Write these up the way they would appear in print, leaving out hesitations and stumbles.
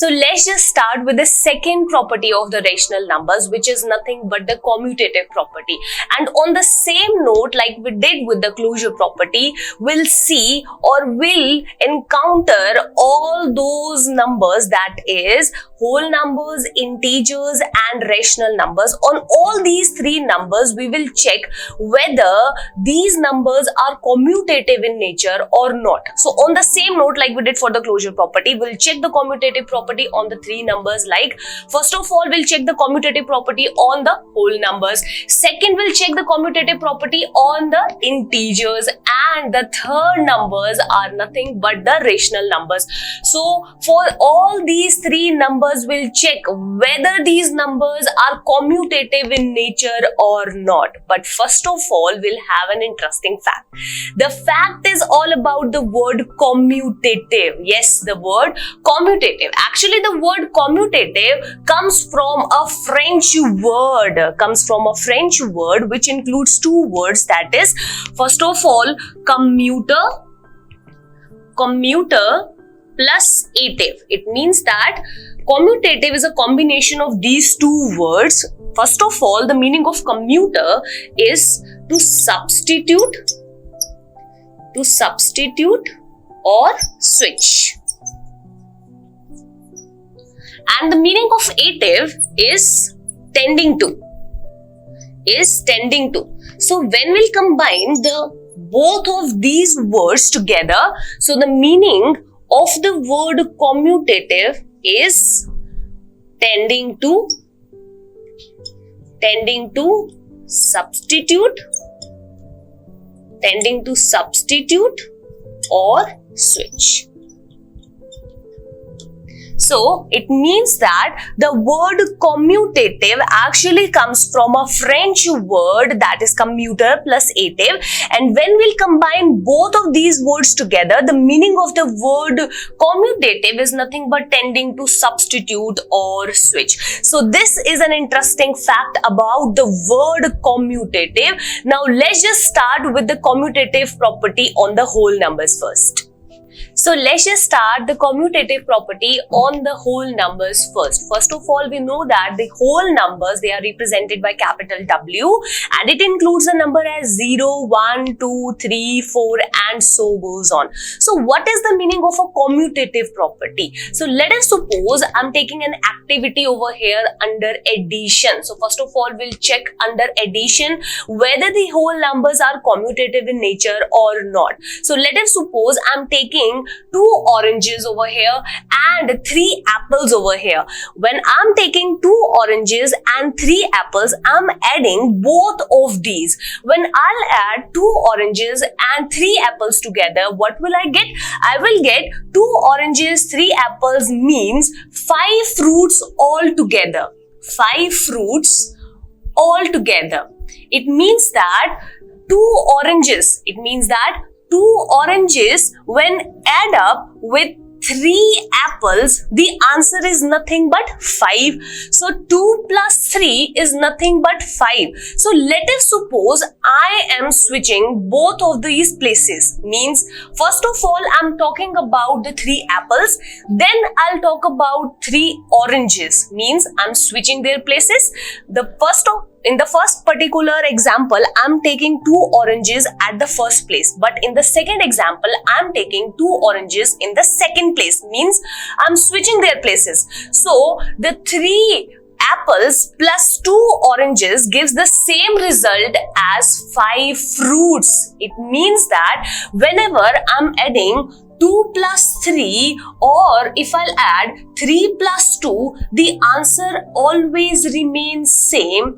So let's just start with the second property of the rational numbers, which is nothing but the commutative property. And on the same note, like we did with the closure property, we'll see or will encounter all those numbers, that is whole numbers, integers and rational numbers. On all these three numbers, we will check whether these numbers are commutative in nature or not. So on the same note, like we did for the closure property, we'll check the commutative property on the three numbers. Like first of all, we'll check the commutative property on the whole numbers. Second, we'll check the commutative property on the integers, and the third numbers are nothing but the rational numbers. So for all these three numbers, we'll check whether these numbers are commutative in nature or not. But first of all, we'll have an interesting fact. The fact is all about the word commutative. Yes, the word commutative. Actually, the word commutative comes from a French word, which includes two words, that is, first of all, commuter plus ative. It means that commutative is a combination of these two words. First of all, the meaning of commuter is to substitute or switch. And the meaning of ative is tending to. So when we'll combine both of these words together, so the meaning of the word commutative is tending to substitute or switch. So it means that the word commutative actually comes from a French word, that is commuter plus ative, and when we'll combine both of these words together, the meaning of the word commutative is nothing but tending to substitute or switch. So this is an interesting fact about the word commutative. Now let's just start with the commutative property on the whole numbers first. So let's just start the commutative property on the whole numbers first. First of all, we know that the whole numbers, they are represented by capital W, and it includes the number as 0, 1, 2, 3, 4 and so goes on. So what is the meaning of a commutative property? So let us suppose I'm taking an activity over here under addition. So first of all, we'll check under addition whether the whole numbers are commutative in nature or not. So let us suppose I'm taking 2 oranges over here and 3 apples over here. When I'm taking 2 oranges and 3 apples, I'm adding both of these. When I'll add 2 oranges and 3 apples together, what will I get? I will get 2 oranges, 3 apples means 5 fruits all together. 5 fruits all together. It means that 2 oranges, when add up with 3 apples, the answer is nothing but 5. So 2 plus 3 is nothing but 5. So let us suppose I am switching both of these places. Means first of all, I'm talking about the 3 apples. Then I'll talk about 3 oranges. Means I'm switching their places. In the first particular example, I'm taking 2 oranges at the first place. But in the second example, I'm taking 2 oranges in the second place. Means I'm switching their places. So the 3 apples plus 2 oranges gives the same result as 5 fruits. It means that whenever I'm adding 2 plus 3, or if I'll add 3 plus 2, the answer always remains same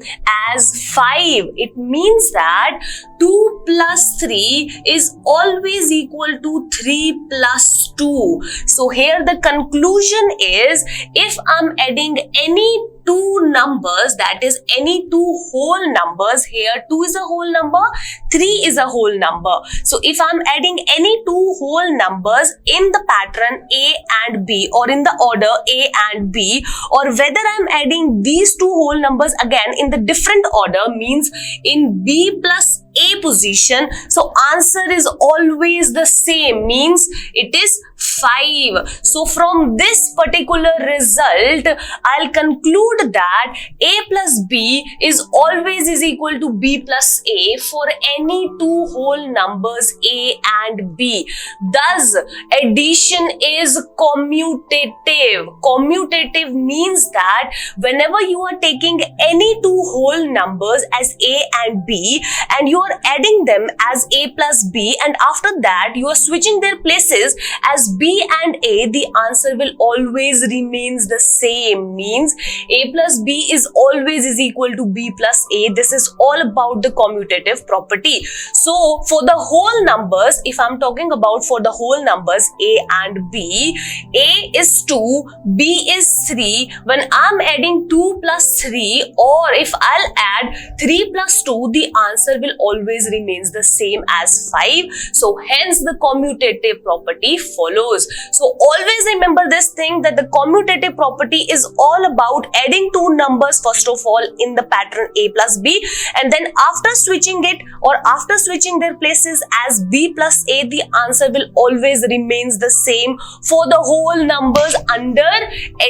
as 5. It means that 2 plus 3 is always equal to 3 plus 2. So here the conclusion is, if I'm adding any 2 numbers, that is any 2 whole numbers, here 2 is a whole number, 3 is a whole number. So if I'm adding any 2 whole numbers in the pattern A and B, or in the order A and B, or whether I'm adding these 2 whole numbers again in the different order, means in B plus A position. So answer is always the same, means it is 5. So from this particular result, I'll conclude that A plus B is always is equal to B plus A for any two whole numbers A and B. Thus, addition is commutative. Commutative means that whenever you are taking any two whole numbers as A and B and you are adding them as A plus B, and after that you are switching their places as B and A, the answer will always remains the same, means A plus B is always is equal to B plus A. This is all about the commutative property. So for the whole numbers, if I'm talking about for the whole numbers A and B, A is 2, B is 3. When I'm adding 2 plus 3, or if I'll add 3 plus 2, the answer will always remains the same as 5. So hence the commutative property follows. So always remember this thing, that the commutative property is all about adding two numbers first of all in the pattern A plus B, and then after switching it or after switching their places as B plus A, the answer will always remains the same for the whole numbers under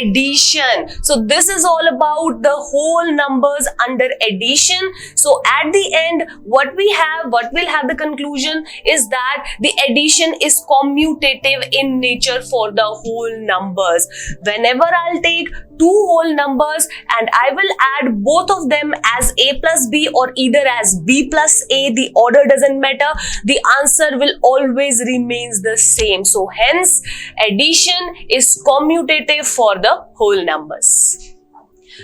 addition. So this is all about the whole numbers under addition. So at the end, what we'll have the conclusion is that the addition is commutative in nature for the whole numbers. Whenever I'll take two whole numbers and I will add both of them as A plus B or either as B plus A, the order doesn't matter, the answer will always remains the same. So hence addition is commutative for the whole numbers.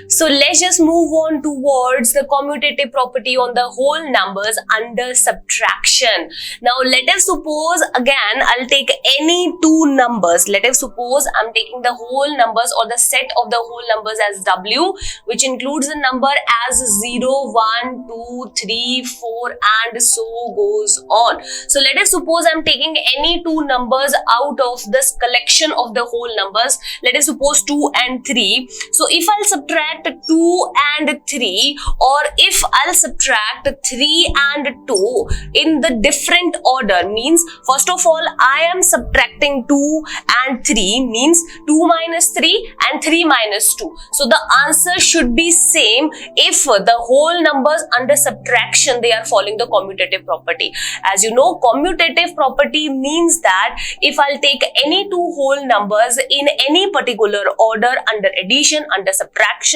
So let's just move on towards the commutative property on the whole numbers under subtraction. Now let us suppose, again I'll take any two numbers. Let us suppose I'm taking the whole numbers or the set of the whole numbers as W, which includes the number as 0, 1, 2, 3, 4 and so goes on. So let us suppose I'm taking any two numbers out of this collection of the whole numbers. Let us suppose 2 and 3. So if I'll subtract 2 and 3, or if I'll subtract 3 and 2 in the different order, means first of all I am subtracting 2 and 3, means 2 minus 3 and 3 minus 2. So the answer should be same if the whole numbers under subtraction they are following the commutative property. As you know, commutative property means that if I'll take any two whole numbers in any particular order under addition, under subtraction,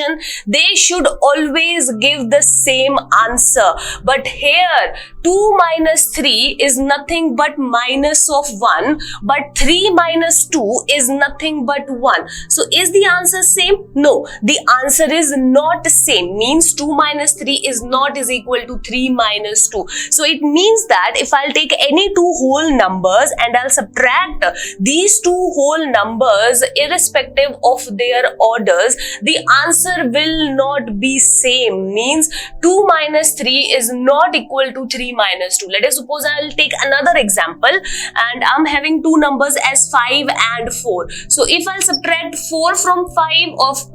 they should always give the same answer. But here 2 minus 3 is nothing but minus of 1, but 3 minus 2 is nothing but 1. So is the answer same? No, the answer is not same, means 2 minus 3 is not is equal to 3 minus 2. So it means that if I'll take any two whole numbers and I'll subtract these two whole numbers irrespective of their orders, the answer will not be same, means 2 minus 3 is not equal to 3 minus 2. Let us suppose I'll take another example and I'm having two numbers as 5 and 4. So if I'll subtract 4 from 5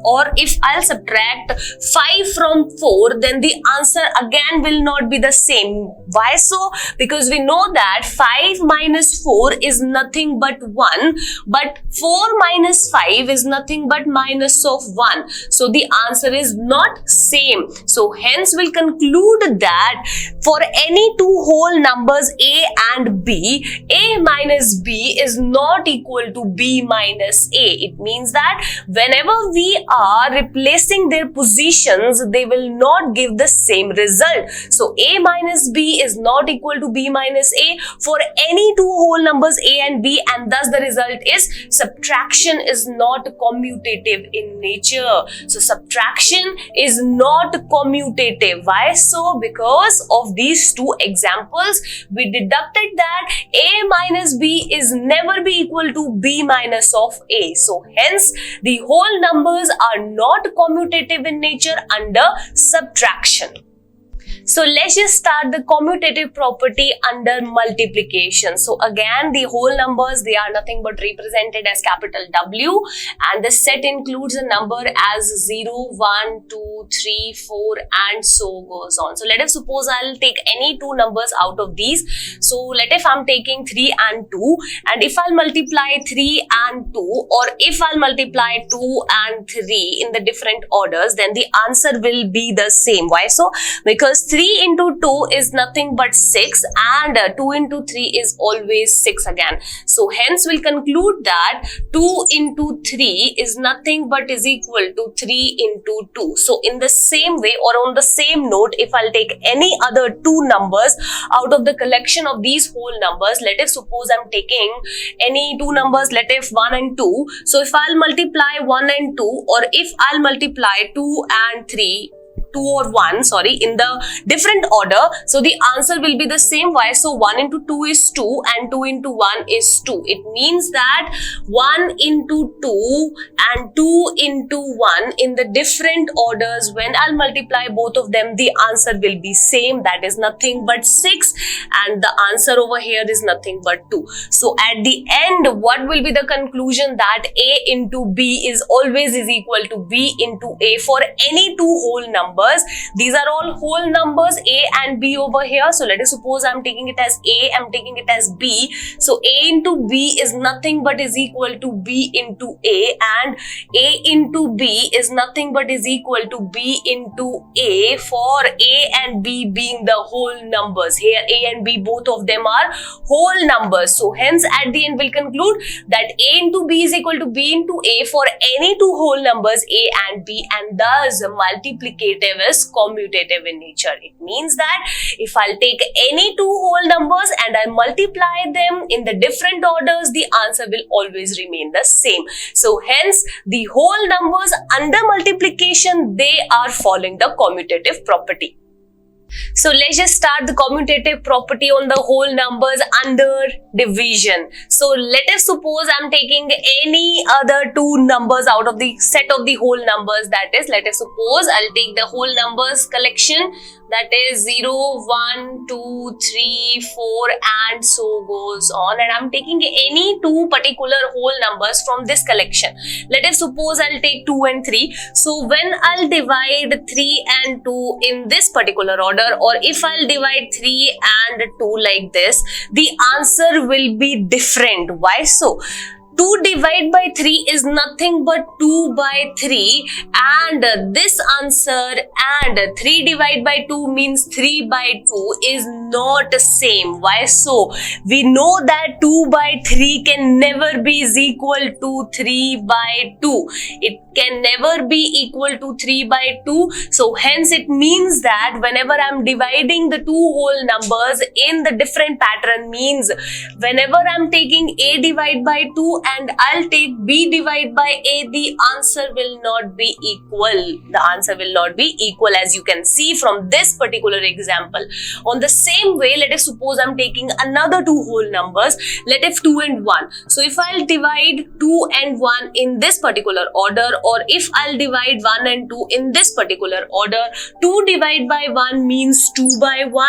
or if I'll subtract 5 from 4, then the answer again will not be the same. Why so? Because we know that 5 minus 4 is nothing but 1, but 4 minus 5 is nothing but minus of 1. So the answer is not same. So hence we'll conclude that for any two whole numbers A and B, A minus B is not equal to B minus A. It means that whenever we are replacing their positions, they will not give the same result. So A minus B is not equal to B minus A for any two whole numbers A and B, and thus the result is subtraction is not commutative in nature. So subtraction is not commutative. Why so? Because of these two examples, we deducted that A minus B is never be equal to B minus of A. So hence the whole numbers are not commutative in nature under subtraction. So let's just start the commutative property under multiplication. So again, the whole numbers, they are nothing but represented as capital W, and the set includes a number as 0, 1, 2, 3, 4 and so goes on. So let us suppose I'll take any two numbers out of these. So let if I'm taking 3 and 2, and if I'll multiply 3 and 2, or if I'll multiply 2 and 3 in the different orders, then the answer will be the same. Why so? Because 3 into 2 is nothing but 6, and 2 into 3 is always 6 again. So hence we'll conclude that 2 into 3 is nothing but is equal to 3 into 2. So in the same way, or on the same note, if I'll take any other two numbers out of the collection of these whole numbers, let us suppose I'm taking any two numbers, let if 1 and 2. So if I'll multiply 1 and 2, or if I'll multiply 2 and 3, 2 or 1, sorry, in the different order, so the answer will be the same. Why? So 1 into 2 is 2 and 2 into 1 is 2. It means that 1 into 2 and 2 into 1 in the different orders, when I'll multiply both of them, the answer will be same. That is nothing but 6, and the answer over here is nothing but 2. So at the end, what will be the conclusion? That A into B is always is equal to B into A for any two whole numbers. These are all whole numbers, A and B over here. So let us suppose I'm taking it as A, I'm taking it as B. So A into B is nothing but is equal to B into A, and A into B is nothing but is equal to B into A for A and B being the whole numbers. Here A and B, both of them are whole numbers. So hence at the end we'll conclude that A into B is equal to B into A for any two whole numbers A and B, and thus multiplicative is commutative in nature. It means that if I'll take any two whole numbers and I multiply them in the different orders, the answer will always remain the same. So hence the whole numbers under multiplication, they are following the commutative property. So let's just start the commutative property on the whole numbers under division. So let us suppose I'm taking any other two numbers out of the set of the whole numbers. That is, let us suppose I'll take the whole numbers collection, that is 0, 1, 2, 3, 4 and so goes on, and I'm taking any two particular whole numbers from this collection. Let us suppose I'll take 2 and 3. So when I'll divide 3 and 2 in this particular order, or if I'll divide 3 and 2 like this, the answer will be different. Why so? 2 divided by 3 is nothing but 2 by 3, and this answer and 3 divided by 2 means 3 by 2 is not same. Why so? We know that 2 by 3 can never be is equal to 3 by 2. It can never be equal to 3 by 2. So hence it means that whenever I'm dividing the two whole numbers in the different pattern, means whenever I'm taking A divided by 2 and I'll take B divided by A, the answer will not be equal. The answer will not be equal, as you can see from this particular example. On the same way, let us suppose I'm taking another two whole numbers, let if 2 and 1. So if I'll divide 2 and 1 in this particular order, or if I'll divide 1 and 2 in this particular order, 2 divided by 1 means 2 by 1,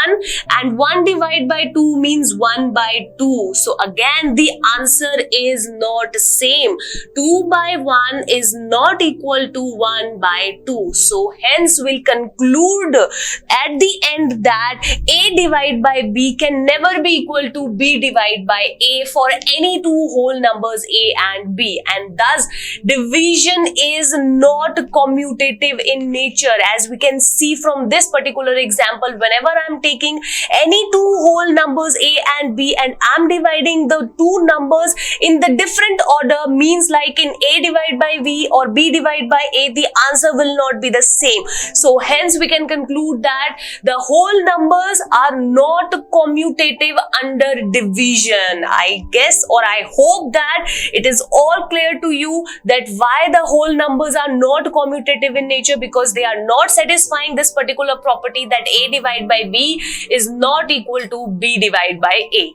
and 1 divided by 2 means 1 by 2. So again, the answer is not same. 2 by 1 is not equal to 1 by 2. So hence we'll conclude at the end that A divided by B can never be equal to B divided by A for any two whole numbers A and B, and thus division is not commutative in nature. As we can see from this particular example, whenever I'm taking any two whole numbers A and B and I'm dividing the two numbers in the different order, means like in A divided by B or B divided by A, the answer will not be the same. So hence we can conclude that the whole numbers are not commutative under division. I guess, or I hope that it is all clear to you that why the whole numbers are not commutative in nature, because they are not satisfying this particular property that A divided by B is not equal to B divided by A.